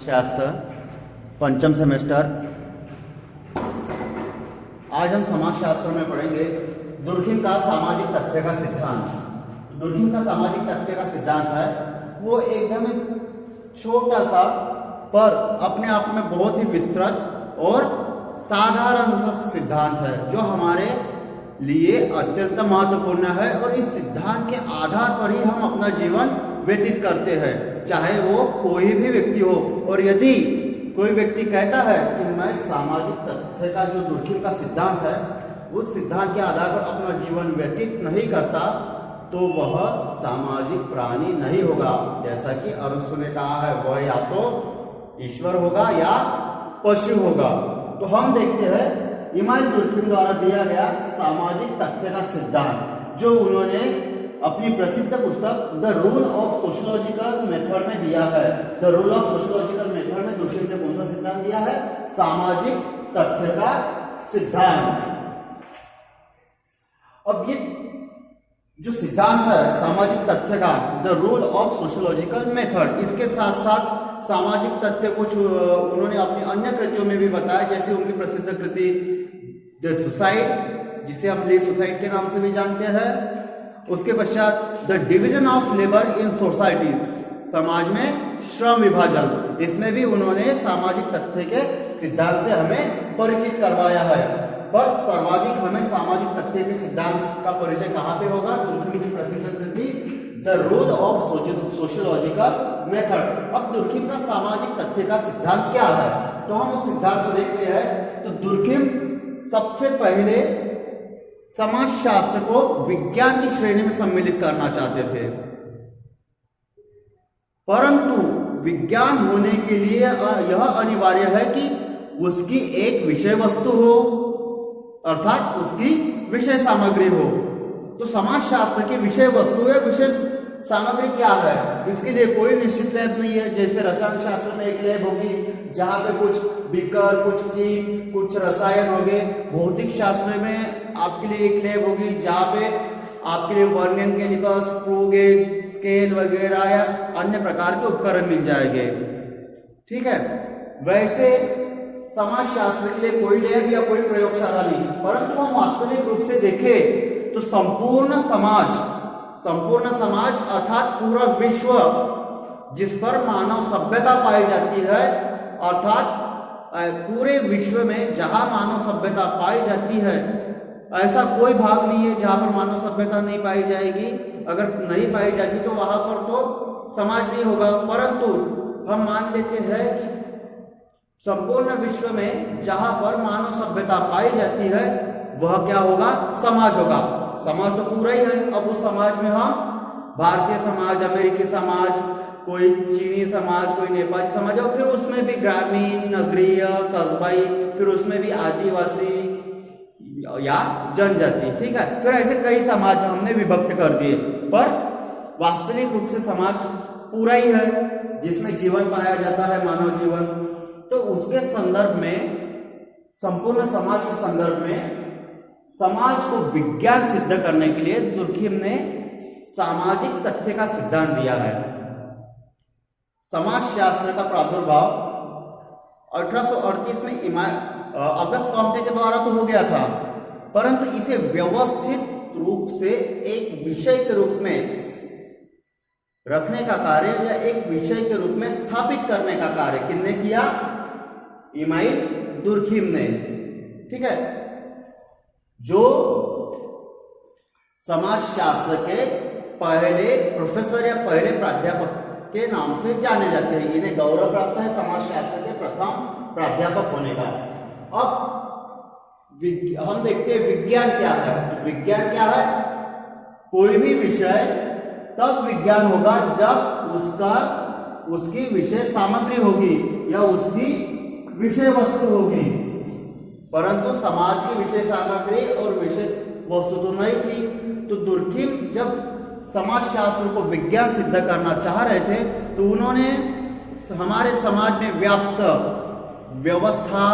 शास्त्र पंचम सेमेस्टर। आज हम समाजशास्त्र में पढ़ेंगे दुर्खिम का सामाजिक तथ्य का सिद्धांत। दुर्खिम का सामाजिक तथ्य का सिद्धांत है वो एकदम छोटा सा पर अपने आप में बहुत ही विस्तृत और साधारण सा सिद्धांत है जो हमारे लिए अत्यंत महत्वपूर्ण है और इस सिद्धांत के आधार पर ही हम अपना जीवन व्यतीत करते हैं, चाहे वो कोई भी व्यक्ति हो। और यदि कोई व्यक्ति कहता है कि मैं सामाजिक तथ्य का जो दुर्खिम का सिद्धांत है उस सिद्धांत के आधार पर अपना जीवन व्यतीत नहीं करता तो वह सामाजिक प्राणी नहीं होगा। जैसा कि अरुस्तु ने कहा है, वह या तो ईश्वर होगा या पशु होगा। तो हम देखते हैं इमानुएल दुर्खिम द्वारा दिया गया सामाजिक तथ्य का सिद्धांत जो उन्होंने अपनी प्रसिद्ध पुस्तक the rule of sociological method में दिया है। The rule of sociological method में दुर्खिम ने कौन सा सिद्धांत दिया है? सामाजिक तथ्य का सिद्धांत। अब ये जो सिद्धांत है सामाजिक तथ्य का, the rule of sociological method, इसके साथ साथ सामाजिक तथ्य कुछ उन्होंने अपनी अन्य कृतियों में भी बताया, जैसे उनकी प्रसिद्ध कृति द सुसाइड, जिसे हम लीव सुसाइड के नाम से भी जानते हैं। उसके पश्चात the division of labour in society, समाज में श्रम विभाजन, इसमें भी उन्होंने सामाजिक तथ्य के सिद्धांत से हमें परिचित करवाया है। पर सर्वाधिक हमें सामाजिक तथ्य के सिद्धांत का परिचय कहाँ पे होगा? दुर्खिम की प्रसिद्ध कृति the rule of sociological method. अब दुर्खिम का सामाजिक तथ्य का सिद्धांत क्या है तो हम उस सिद्धांत को देखते हैं। तो दुर्खिम सबसे पहले समाजशास्त्र को विज्ञान की श्रेणी में सम्मिलित करना चाहते थे, परंतु विज्ञान होने के लिए यह अनिवार्य है कि उसकी एक विषय वस्तु हो, अर्थात उसकी विषय सामग्री हो। तो समाजशास्त्र की विषय वस्तु या विषय सामग्री क्या है, इसके लिए कोई निश्चित लैब नहीं है। जैसे रसायन शास्त्र में एक लैब होगी जहां पे कुछ विकर, कुछ कीम, कुछ रसायन हो गए। भौतिक शास्त्र में आपके लिए एक लैब होगी जहां पे आपके लिए vernier callipers, screw gauge, scale वगैरह या अन्य प्रकार के उपकरण मिल जाएंगे। ठीक है, वैसे समाजशास्त्र के लिए कोई लैब या कोई प्रयोगशाला नहीं, परंतु हम वास्तविक रूप से देखें तो संपूर्ण समाज अर्थात पूरा विश्व जिस पर मानव सभ्यता पाई जाती है, अर्थात पूरे विश्व में जहां मानव सभ्यता पाई जाती है ऐसा कोई भाग नहीं है जहां पर मानव सभ्यता नहीं पाई जाएगी। अगर नहीं पाई जाती तो वहां पर तो समाज नहीं होगा, परंतु हम मान लेते हैं कि संपूर्ण विश्व में जहां पर मानव सभ्यता पाई जाती है वह क्या होगा? समाज होगा। समाज तो पूरा ही है। अब उस समाज में हम भारतीय समाज, अमेरिकी समाज, कोई चीनी समाज, कोई नेपाली समाज, और फिर उसमें भी ग्रामीण, नगरीय, कस्बाई, फिर उसमें भी आदिवासी या जनजाति। ठीक है, फिर ऐसे कई समाज हमने विभक्त कर दिए, पर वास्तविक रूप से समाज पूरा ही है जिसमें जीवन पाया जाता है, मानव जीवन। तो उसके संदर्भ में, संपूर्ण समाज के संदर्भ में समाज को विज्ञान सिद्ध करने के लिए दुर्खिम ने सामाजिक तथ्य का सिद्धांत दिया है। समाजशास्त्र का प्रादुर्भाव 1838 में अगस्त कॉम्टे के द्वारा तो हो गया था, परंतु इसे व्यवस्थित रूप से एक विषय के रूप में रखने का कार्य या एक विषय के रूप में स्थापित करने का कार्य किसने किया? इमानुएल दुर्खिम ने। ठीक है, जो समाजशास्त्र के पहले प्रोफेसर या पहले प्राध्यापक के नाम से जाने जाते हैं। इन्हें गौरव प्राप्त है समाजशास्त्र के प्रथम प्राध्यापक होने का। अब हम देखते हैं विज्ञान क्या है। विज्ञान क्या है? कोई भी विषय तब विज्ञान होगा जब उसकी विषय सामग्री होगी या उसकी विषय वस्तु होगी, परंतु समाज की विषय सामग्री और विषय वस्तु तो नहीं थी। तो दुर्खिम जब समाजशास्त्र को विज्ञान सिद्ध करना चाह रहे थे तो उन्होंने हमारे समाज में व्याप्त व्यवस्था,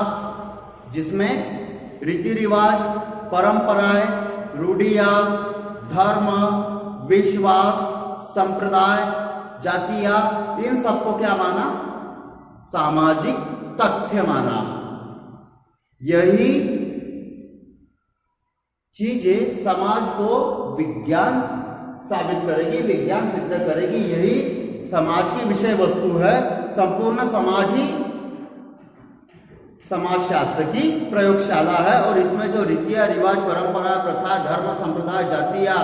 जिसमें रीति रिवाज, परंपराएं, रूढ़ियां, धर्म, विश्वास, संप्रदाय, जातियां, इन सबको क्या माना? सामाजिक तथ्य माना। यही चीजें समाज को विज्ञान साबित करेगी, विज्ञान सिद्ध करेगी। यही समाज की विषय वस्तु है। संपूर्ण समाज ही समाजशास्त्र की प्रयोगशाला है और इसमें जो रीतियां, रिवाज, परंपरा, प्रथा, धर्म, संप्रदाय, जाति या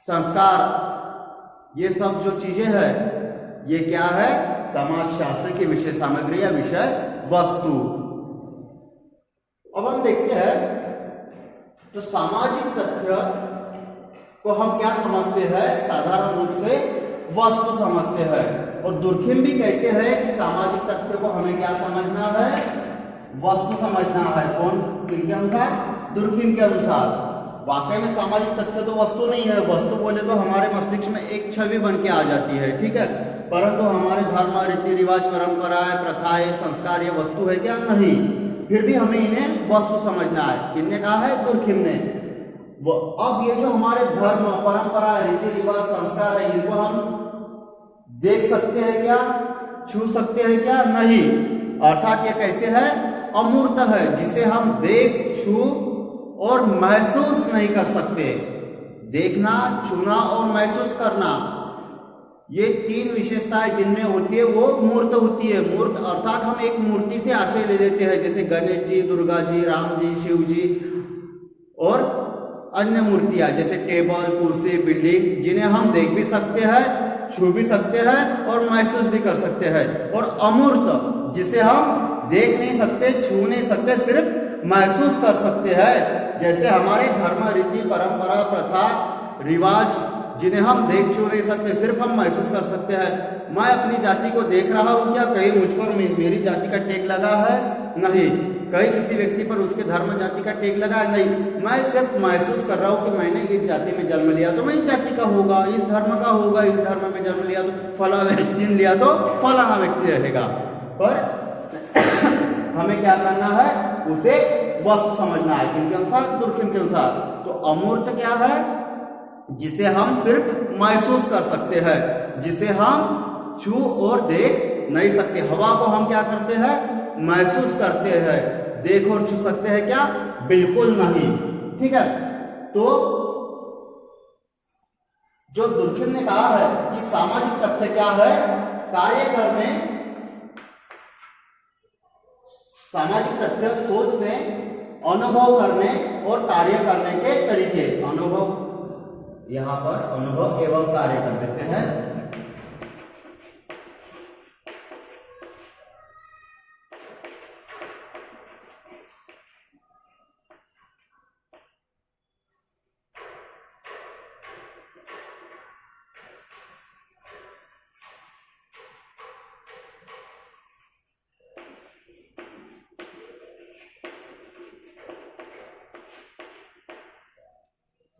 संस्कार, ये सब जो चीजें हैं, ये क्या है? समाजशास्त्र की विषय सामग्री या विषय वस्तु। अब हम देखते हैं तो सामाजिक तथ्य को हम क्या समझते हैं? साधारण रूप से वस्तु समझते हैं। और दुर्खिम भी कहते हैं कि सामाजिक तथ्य को हमें क्या समझना है? वस्तु समझना है। कौन? किनके अनुसार? दुर्खिम के अनुसार। वाकई में सामाजिक तथ्य तो वस्तु नहीं है। वस्तु बोले तो हमारे मस्तिष्क में एक छवि बन के आ जाती है, ठीक है, परंतु हमारे धर्म, रीति रिवाज, परंपराएं, प्रथाएं, संस्कार ये वस्तु है क्या? नहीं। फिर भी हमें इन्हें वस्तु समझना है। किसने कहा है? दुर्खिम ने। अब ये जो हमारे धर्म, परंपरा, रीति रिवाज, संस्कार है, इनको हम देख सकते हैं क्या? छू सकते हैं क्या? नहीं। अर्थात ये कैसे है? अमूर्त है, जिसे हम देख, छू और महसूस नहीं कर सकते। देखना, छूना और महसूस करना, ये तीन विशेषताएं जिनमें होती है वो मूर्त होती है। मूर्त अर्थात हम एक मूर्ति से आशय ले लेते हैं, जैसे गणेश जी, दुर्गा जी, राम जी, शिव जी और अन्य मूर्तियां जैसे टेबल, कुर्सी, बिल्डिंग, जिन्हें हम देख भी सकते हैं, छू भी सकते हैं और महसूस भी कर सकते हैं। और अमूर्त, जिसे हम देख नहीं सकते, छू नहीं सकते, सिर्फ महसूस कर सकते हैं, जैसे हमारे धर्म, रीति, परंपरा, प्रथा, रिवाज, जिन्हें हम देख छू नहीं सकते, सिर्फ हम महसूस कर सकते हैं। मैं अपनी जाति को देख रहा हूं क्या? कहीं मुझ पर मेरी जाति का टैग लगा है? नहीं। कहीं किसी व्यक्ति पर उसके धर्म, जाति का टैग लगा है? नहीं। मैं सिर्फ महसूस कर रहा हूं कि मैंने इस जाति में जन्म लिया तो मैं इस जाति का होगा, इस धर्म का होगा, इस धर्म में जन्म लिया तो फला व्यक्ति लिया तो फलाना व्यक्ति रहेगा। पर हमें क्या करना है? उसे वस्तु समझना है। किनके अनुसार? दुर्खिम के अनुसार। तो अमूर्त क्या है? जिसे हम सिर्फ महसूस कर सकते हैं, जिसे हम छू और देख नहीं सकते। हवा को हम क्या करते हैं? महसूस करते हैं। देख और छू सकते हैं क्या? बिल्कुल नहीं, ठीक है। तो जो दुर्खिम ने कहा है कि सामाजिक तथ्य क्या है? कार्य करने, सामाजिक तथ्य सोचने, अनुभव करने और कार्य करने के तरीके। अनुभव, यहां पर अनुभव एवं कार्य कर देते हैं।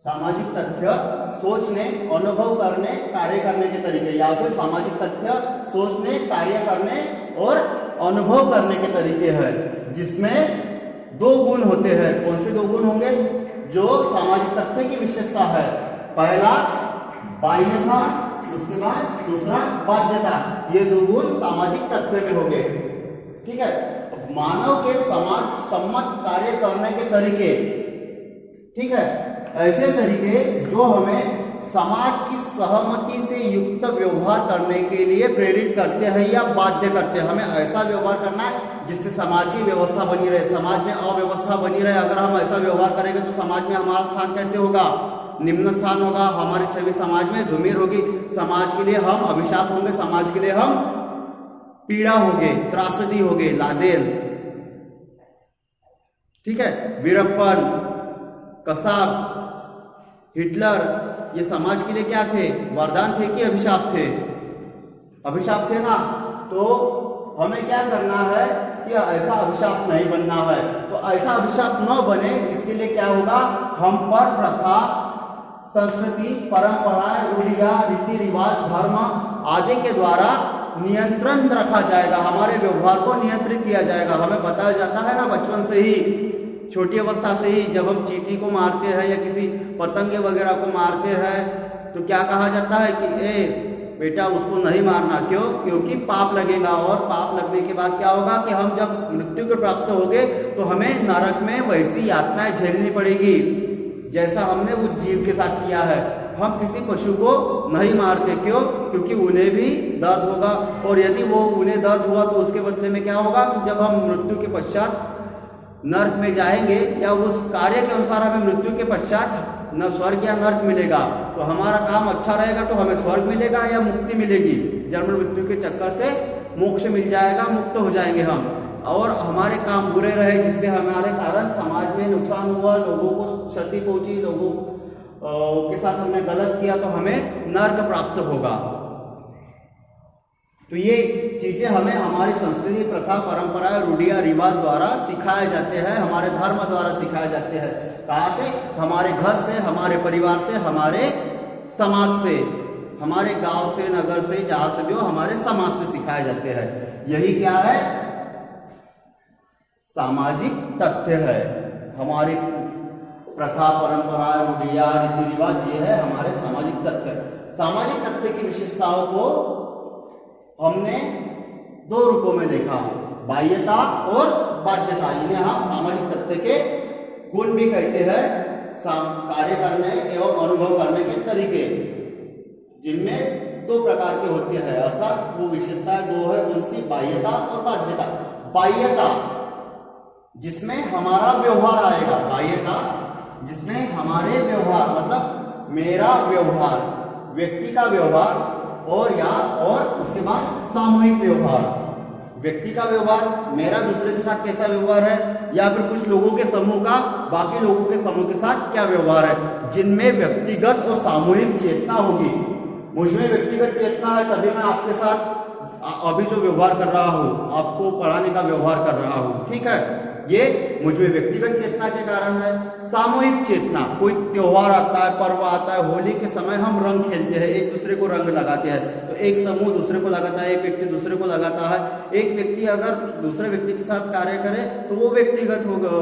सामाजिक तथ्य सोचने, अनुभव करने, कार्य करने के तरीके, या फिर सामाजिक तथ्य सोचने, कार्य करने और अनुभव करने के तरीके हैं, जिसमें दो गुण होते हैं। कौन से दो गुण होंगे जो सामाजिक तथ्य की विशेषता है? पहला बाह्यता, उसके बाद दूसरा बाध्यता। ये दो गुण सामाजिक तथ्य में होंगे, ठीक है। मानव के समाज सम्मत कार्य करने के तरीके, ठीक है, ऐसे तरीके जो हमें समाज की सहमति से युक्त व्यवहार करने के लिए प्रेरित करते हैं या बाध्य करते हैं। हमें ऐसा व्यवहार करना है जिससे समाज की व्यवस्था बनी रहे, समाज में अव्यवस्था बनी रहे। अगर हम ऐसा व्यवहार करेंगे तो समाज में हमारा स्थान कैसे होगा? निम्न स्थान होगा। हमारी छवि समाज में धूमिल होगी। समाज के लिए हम अभिशाप होंगे, समाज के लिए हम पीड़ा होंगे, त्रासदी होंगे, लादेन, ठीक है। वीरप्पन, कसाब, हिटलर, ये समाज के लिए क्या थे? वरदान थे कि अभिशाप थे? अभिशाप थे ना। तो हमें क्या करना है कि ऐसा अभिशाप नहीं बनना है। तो ऐसा अभिशाप न बने, इसके लिए क्या होगा? हम पर प्रथा, संस्कृति, परंपराएं, रूढ़ियां, रीति रिवाज, धर्म आदि के द्वारा नियंत्रण रखा जाएगा। हमारे व्यवहार को नियंत्रित किया जाएगा। हमें बताया जाता है ना बचपन से ही, छोटी अवस्था से ही, जब हम चींटी को मारते हैं या किसी पतंगे वगैरह को मारते हैं तो क्या कहा जाता है कि बेटा उसको नहीं मारना। क्यों? क्योंकि पाप लगेगा, और पाप लगने के बाद क्या होगा कि हम जब मृत्यु को प्राप्त होंगे तो हमें नरक में वैसी यातनाएं झेलनी पड़ेगी जैसा हमने उस जीव के साथ किया है। हम किसी पशु को नहीं मारते। क्यों? क्योंकि उन्हें भी दर्द होगा, और यदि वो उन्हें दर्द हुआ तो उसके बदले में क्या होगा कि जब हम मृत्यु के पश्चात नर्क में जाएंगे या उस कार्य के अनुसार हमें मृत्यु के पश्चात न स्वर्ग या नर्क मिलेगा, तो हमारा काम अच्छा रहेगा तो हमें स्वर्ग मिलेगा या मुक्ति मिलेगी। जन्म मृत्यु के चक्कर से मोक्ष मिल जाएगा, मुक्त हो जाएंगे हम। और हमारे काम बुरे रहे जिससे हमारे कारण समाज में नुकसान हुआ, लोगों को क्षति पहुंची, लोगों के साथ हमने गलत किया, तो हमें नर्क प्राप्त होगा। तो ये चीजें हमें हमारी संस्कृति, प्रथा, परंपरा, रूढ़िया रिवाज द्वारा सिखाए जाते हैं, हमारे धर्म द्वारा सिखाए जाते हैं। कहाँ से? हमारे घर से, हमारे परिवार से, हमारे समाज से, हमारे गांव से, नगर से, जहां से भी हो, हमारे समाज से सिखाए जाते हैं। यही क्या है? सामाजिक तथ्य है। हमारी प्रथा, परंपरा, रूढ़िया, रीति रिवाज ये है हमारे सामाजिक तथ्य। सामाजिक तथ्य की विशेषताओं को हमने दो रूपों में देखा, बाह्यता और बाध्यता। इन्हें हम सामाजिक तथ्य के गुण भी कहते हैं, कार्य करने एवं अनुभव करने के तरीके, जिनमें दो प्रकार के होते हैं, अर्थात वो विशेषताएं दो है, कौन सी? बाह्यता और बाध्यता। बाह्यता जिसमें हमारा व्यवहार आएगा, बाह्यता जिसमें हमारे व्यवहार मतलब मेरा व्यवहार, व्यक्ति का व्यवहार, और उसके बाद सामूहिक व्यवहार। व्यक्ति का व्यवहार, मेरा दूसरे के साथ कैसा व्यवहार है, या फिर कुछ लोगों के समूह का बाकी लोगों के समूह के साथ क्या व्यवहार है, जिनमें व्यक्तिगत और सामूहिक चेतना होगी। मुझमें व्यक्तिगत चेतना है तभी मैं आपके साथ अभी जो व्यवहार कर रहा हूं, आपको पढ़ाने का व्यवहार कर रहा हूं, ठीक है। ये मुझमें व्यक्तिगत चेतना के कारण है। सामूहिक चेतना, कोई त्योहार आता है, पर्व आता है, होली के समय हम रंग खेलते हैं, एक दूसरे को रंग लगाते हैं, तो एक समूह दूसरे को लगाता है, एक व्यक्ति दूसरे को लगाता है। एक व्यक्ति अगर दूसरे व्यक्ति के साथ कार्य करे तो वो व्यक्तिगत होगा,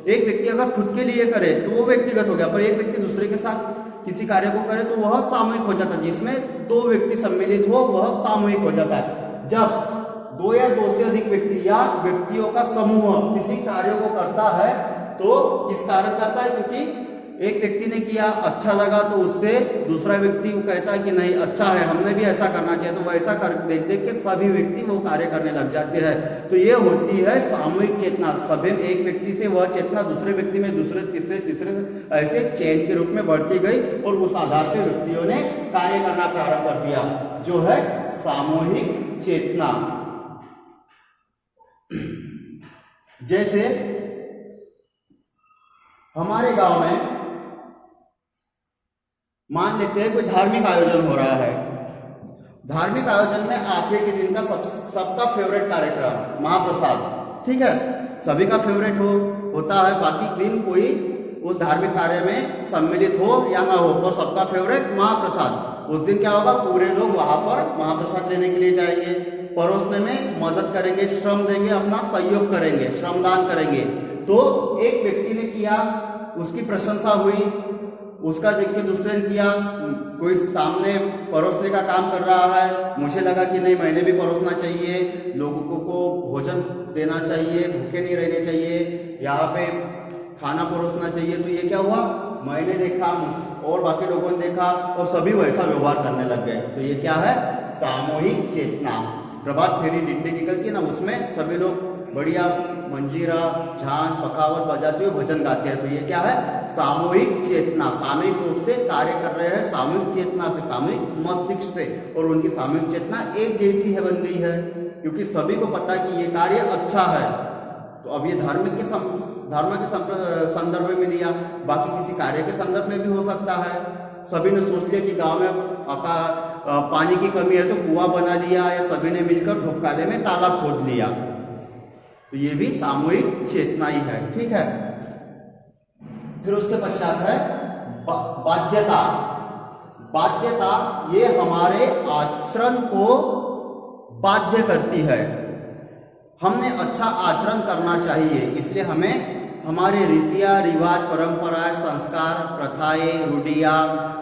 एक व्यक्ति अगर खुद के लिए करे तो वो व्यक्तिगत हो गया, पर एक व्यक्ति दूसरे के साथ किसी कार्य को करे तो वह सामूहिक हो जाता है। जिसमें दो व्यक्ति सम्मिलित हो वह सामूहिक हो जाता है। जब दो या दो से अधिक व्यक्ति या व्यक्तियों का समूह किसी कार्य को करता है तो किस कारण करता है? क्योंकि एक व्यक्ति ने किया, अच्छा लगा, तो उससे दूसरा व्यक्ति वो कहता है कि नहीं अच्छा है, हमने भी ऐसा करना चाहिए, तो वैसा कर देख देख के सभी व्यक्ति वो कार्य करने लग जाते हैं। तो ये होती है सामूहिक चेतना। सभी एक व्यक्ति से वह चेतना दूसरे व्यक्ति में, दूसरे तीसरे ऐसे चेन के रूप में बढ़ती गई, और उस आधार पर व्यक्तियों ने कार्य करना प्रारंभ कर दिया, जो है सामूहिक चेतना। जैसे हमारे गांव में मान लेते हैं कोई धार्मिक आयोजन हो रहा है। धार्मिक आयोजन में आखिरी के दिन का सबका फेवरेट कार्यक्रम महाप्रसाद, ठीक है, सभी का फेवरेट होता है। बाकी दिन कोई उस धार्मिक कार्य में सम्मिलित हो या ना हो, तो सबका फेवरेट महाप्रसाद। उस दिन क्या होगा? पूरे लोग वहां पर महाप्रसाद लेने के लिए जाएंगे, परोसने में मदद करेंगे, श्रम देंगे, अपना सहयोग करेंगे, श्रमदान करेंगे। तो एक व्यक्ति ने किया, उसकी प्रशंसा हुई, उसका देख के दूसरे ने किया, कोई सामने परोसने का काम कर रहा है, मुझे लगा कि नहीं मैंने भी परोसना चाहिए, लोगों को भोजन देना चाहिए, भूखे नहीं रहने चाहिए, यहाँ पे खाना परोसना चाहिए। तो ये क्या हुआ? मैंने देखा और बाकी लोगों ने देखा और सभी वैसा व्यवहार करने लग गए। तो ये क्या है? सामूहिक चेतना। प्रभात फेरी डिंडी निकलती है ना, उसमें सभी लोग बढ़िया मंजीरा, झांझ, पखावत बजाते हुए भजन गाते हैं। तो ये क्या है? सामूहिक चेतना। सामूहिक रूप से कार्य कर रहे हैं, सामूहिक चेतना से, सामूहिक मस्तिष्क से, और उनकी सामूहिक चेतना एक जैसी है, बन गई है, क्योंकि सभी को पता है कि ये कार्य अच्छा है। तो अब ये धर्म के संदर्भ में लिया, बाकी किसी कार्य के संदर्भ में भी हो सकता है। सभी ने सोच लिया कि गांव में पानी की कमी है तो कुआं बना लिया, या सभी ने मिलकर ढोकाले में तालाब खोद लिया। तो ये भी सामूहिक चेतना ही है, ठीक है। फिर उसके पश्चात है बाध्यता। बाध्यता ये हमारे आचरण को बाध्य करती है। हमने अच्छा आचरण करना चाहिए, इसलिए हमें हमारे रीतियां, रिवाज, परंपराएं, संस्कार, प्रथाएं, रूढ़ियां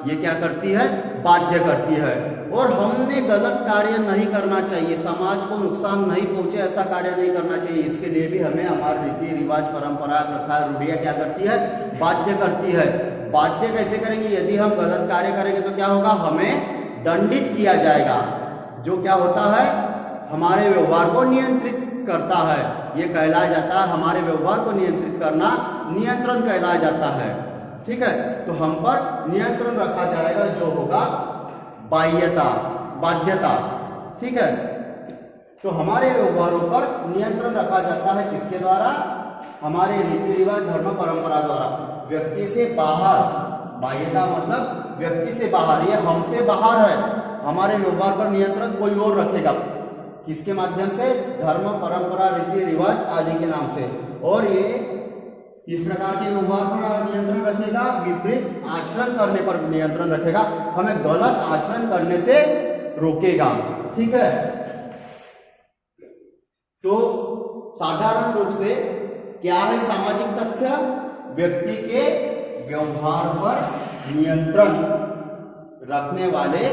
ये क्या करती है? बाध्य करती है। और हमने गलत कार्य नहीं करना चाहिए, समाज को नुकसान नहीं पहुंचे ऐसा कार्य नहीं करना चाहिए। इसके लिए भी हमें हमारे रीति रिवाज, परंपरा, प्रथा, रूढ़ियाँ क्या करती है, बाध्य करती है। बाध्य कैसे करेंगे, यदि हम गलत कार्य करेंगे तो क्या होगा, हमें दंडित किया जाएगा, जो क्या होता है हमारे व्यवहार को नियंत्रित करता है। ये कहलाया जाता है, हमारे व्यवहार को नियंत्रित करना नियंत्रण कहलाया जाता है। ठीक है, तो हम पर नियंत्रण रखा जाएगा जो होगा बाह्यता, बाध्यता। ठीक है, तो हमारे व्यवहारों पर नियंत्रण रखा जाता है किसके द्वारा, हमारे रीति रिवाज, धर्म, परंपरा द्वारा। व्यक्ति से बाहर, बाह्यता मतलब व्यक्ति से बाहर, ये हमसे बाहर है। हमारे व्यवहार पर नियंत्रण कोई और रखेगा, किसके माध्यम से, धर्म, परंपरा, रीति रिवाज आदि के नाम से। और ये इस प्रकार के व्यवहार पर नियंत्रण रखेगा, विपरीत आचरण करने पर नियंत्रण रखेगा, हमें गलत आचरण करने से रोकेगा। ठीक है, तो साधारण रूप से क्या है सामाजिक तथ्य, व्यक्ति के व्यवहार पर नियंत्रण रखने वाले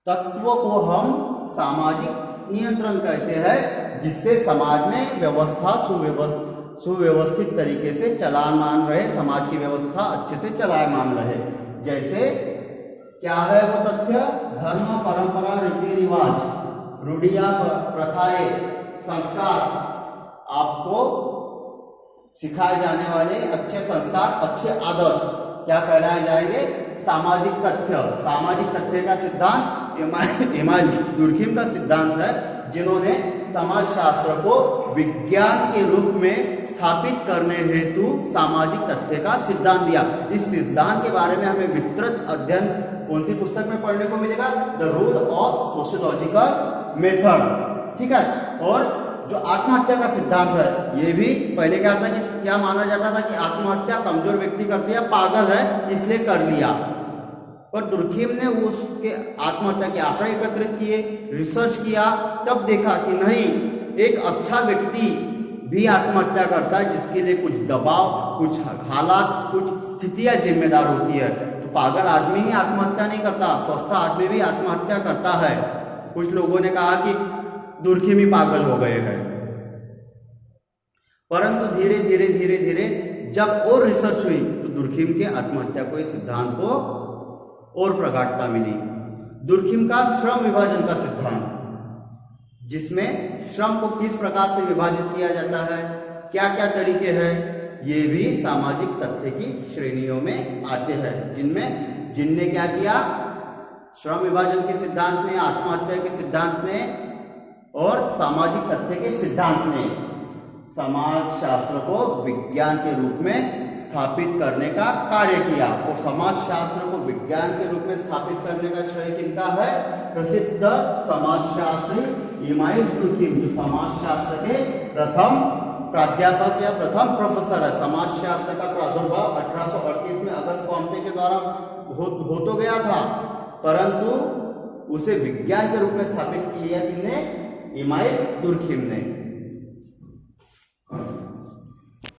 तत्वों को हम सामाजिक नियंत्रण कहते हैं, जिससे समाज में व्यवस्था सुव्यवस्थित तरीके से चलायमान रहे, समाज की व्यवस्था अच्छे से चलायमान रहे। जैसे क्या है वो तथ्य, धर्म, परंपरा, रीति रिवाज, रूढ़ियां, प्रथाएं, संस्कार, आपको सिखाए जाने वाले अच्छे संस्कार, अच्छे आदर्श क्या कहलाए जाएंगे, सामाजिक तथ्य। सामाजिक तथ्य का सिद्धांत इमाम दुर्खिम का सिद्धांत है, जिन्होंने समाजशास्त्र को विज्ञान के रूप में स्थापित करने हेतु सामाजिक तथ्य का सिद्धांत दिया। इस सिद्धांत के बारे में हमें विस्तृत अध्ययन कौन सी पुस्तक में पढ़ने को मिलेगा, the rule of sociological method. ठीक है, और जो आत्महत्या का सिद्धांत है, ये भी पहले क्या था कि क्या माना जाता था कि आत्महत्या कमजोर व्यक्ति करती है, पागल है इसलिए कर लिया। और दुर्खिम ने उसके आत्महत्या के आंकड़े एकत्रित किए, रिसर्च किया, तब देखा कि नहीं, एक अच्छा व्यक्ति भी आत्महत्या करता है जिसके लिए कुछ दबाव, कुछ हालात, कुछ स्थितियां जिम्मेदार होती है। तो पागल आदमी ही आत्महत्या नहीं करता, स्वस्थ आदमी भी आत्महत्या करता है। कुछ लोगों ने कहा कि दुर्खिम ही पागल हो गए हैं, परंतु धीरे धीरे धीरे धीरे जब और रिसर्च हुई तो दुर्खिम के आत्महत्या को, इस सिद्धांत को और प्रगाढ़ता मिली। दुर्खिम का श्रम विभाजन का सिद्धांत, जिसमें श्रम को किस प्रकार से विभाजित किया जाता है, क्या क्या तरीके हैं, ये भी सामाजिक तथ्य की श्रेणियों में आते हैं, जिनने क्या किया, श्रम विभाजन के सिद्धांत ने, आत्महत्या के सिद्धांत ने और सामाजिक तथ्य के सिद्धांत ने समाज शास्त्र को विज्ञान के रूप में स्थापित करने का कार्य किया। और समाज शास्त्र को विज्ञान के रूप में स्थापित करने का श्रेय किनका है, प्रसिद्ध समाजशास्त्री इमाम दुर्खिम, जो समाजशास्त्र के प्रथम प्राध्यापक या प्रथम प्रोफेसर है। समाजशास्त्र का प्रादुर्भाव 1838 में अगस्त कॉम्टे के द्वारा हो तो गया था, परंतु उसे विज्ञान के रूप में स्थापित किया किसने, इमाम दुर्खिम ने।